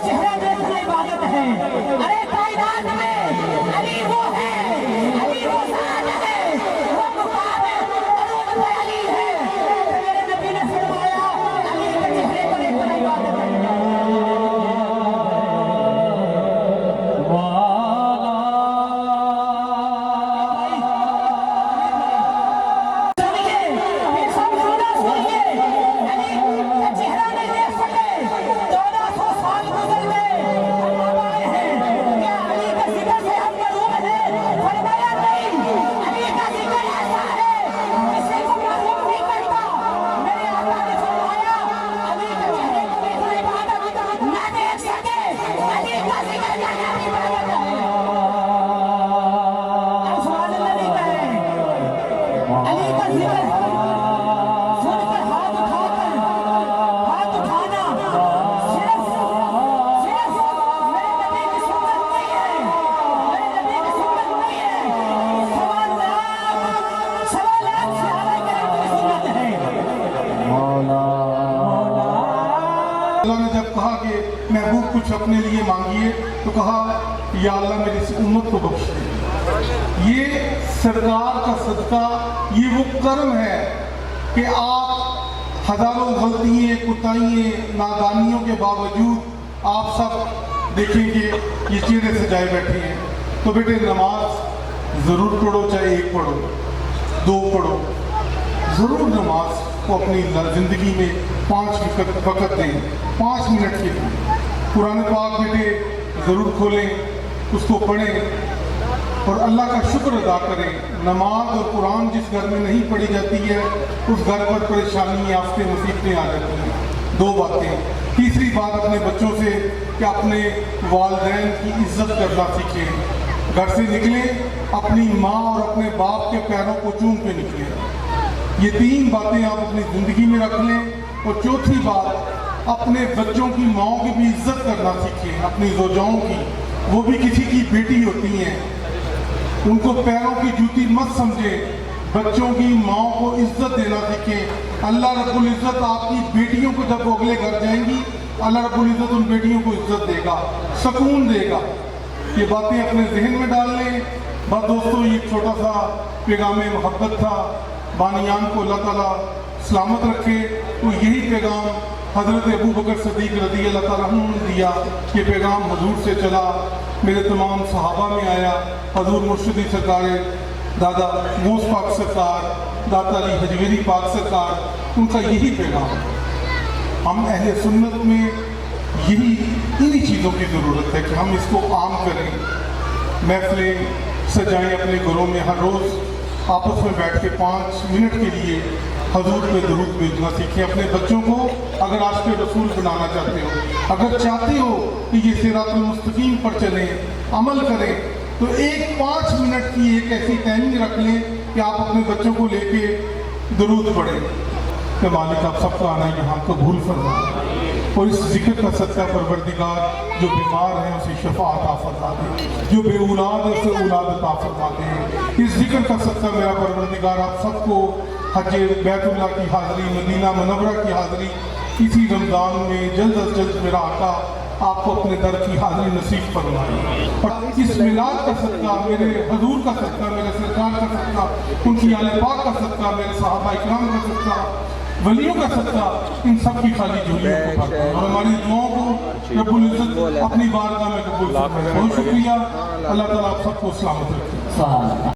चेहरा देखना इबादत है। अरे कायनात में अली वो है, अली वो शान है, वो मुकाम है, दरूद पे अली है। मेरे नबी ने फरमाया अली के चेहरे पर एक बड़ी इबादत है। अल्लाह ने जब कहा कि महबूब कुछ अपने लिए मांगिए तो कहा या अल्लाह मेरी इस उम्मत को बख्श दे। ये सरकार का सदका, ये वो कर्म है कि आप हजारों गलतियाँ, कुताहियाँ, नादानियों के बावजूद आप सब देखेंगे ये चेहरे सजाए बैठे हैं। तो बेटे नमाज ज़रूर पढ़ो, चाहे एक पढ़ो, दो पढ़ो, ज़रूर नमाज को अपनी ज़िंदगी में 5 वक़्त दें, 5 मिनट के लिए। कुरान पाक बेटे ज़रूर खोलें, उसको पढ़ें और अल्लाह का शुक्र अदा करें। नमाज और कुरान जिस घर में नहीं पढ़ी जाती है उस घर पर परेशानी, आफतें, मुसीबतें आ जाती हैं। 2 बातें। तीसरी बात अपने बच्चों से कि अपने वालिदैन की इज्जत करना सीखें। घर से निकलें अपनी माँ और अपने बाप के पैरों को चूम के निकलें। ये 3 बातें आप अपनी ज़िंदगी में रख लें। और चौथी बात, अपने बच्चों की माँओं की भी इज्जत करना सीखें, अपनी ज़ौजाओं की। वो भी किसी की बेटी होती हैं, उनको पैरों की जूती मत समझें। बच्चों की माँओं को इज्जत देना सीखें। अल्लाह रब्बुल इज़्ज़त आपकी बेटियों को जब वो अगले घर जाएंगी, अल्लाह रब्बुल इज़्ज़त उन बेटियों को इज्जत देगा, सुकून देगा। ये बातें अपने जहन में डाल लें। बस दोस्तों, ये छोटा सा पैगाम मोहब्बत था। बानियान को अल्लाह ताला सलामत रखे। तो यही पैगाम हज़रत अबू बकर सिद्दीक़ रज़ी अल्लाह ताला अन्हु ने दिया। ये पैगाम हुजूर से चला, मेरे तमाम सहाबा में आया। हजूर मुर्शिदी सरकार, दादा गौस पाक सरकार, दाता अली हजवेरी पाक सरकार, उनका यही पैगाम। हम अहले सुन्नत में यही इन्हीं चीज़ों की ज़रूरत है कि हम इसको आम करें। महफिलें सजाएं अपने घरों में, हर रोज़ आपस में बैठ के 5 मिनट के लिए हजूर पे दरूद भेजना सीखें। अपने बच्चों को अगर आशिक़ रसूल बनाना चाहते हो, अगर चाहते हो कि ये सिरातुल मुस्तकीम पर चलें, अमल करें, तो 5 मिनट की एक ऐसी टाइमिंग रख लें कि आप अपने बच्चों को लेके दरूद पढ़ें कि मालिक आप सबका आना यहाँ कबूल फरमा। और इस जिक्र का सदका परवरदिगार जो बीमार है उसे शफा अता फरमा दे, जो बे औलाद है उसे औलाद अता फरमा दे। इस जिक्र का सदका मेरा परवरदिगार आप सबको हज बैतुल्लाह की हाज़िरी, मदीना मुनव्वरा की हाज़िरी इसी रमज़ान में जल्द अज जल्द मेरा आका आपको अपने दर की हाज़िरी नसीब फरमाए। और इस मिलाद का सदका, मेरे हजूर का सदका, मेरे सरकार का सदका, उनकी आले पाक का सदका, मेरे सहाबा इकराम का सदका, वलियों का सदका, इन सब की खाली झोलियों को भरता है। और हमारी दुआओं को रब्बुल इज़्ज़त अपनी बारगाह में कबूल फरमाए। बहुत शुक्रिया। अल्लाह ताला आप सबको सलामत रखे।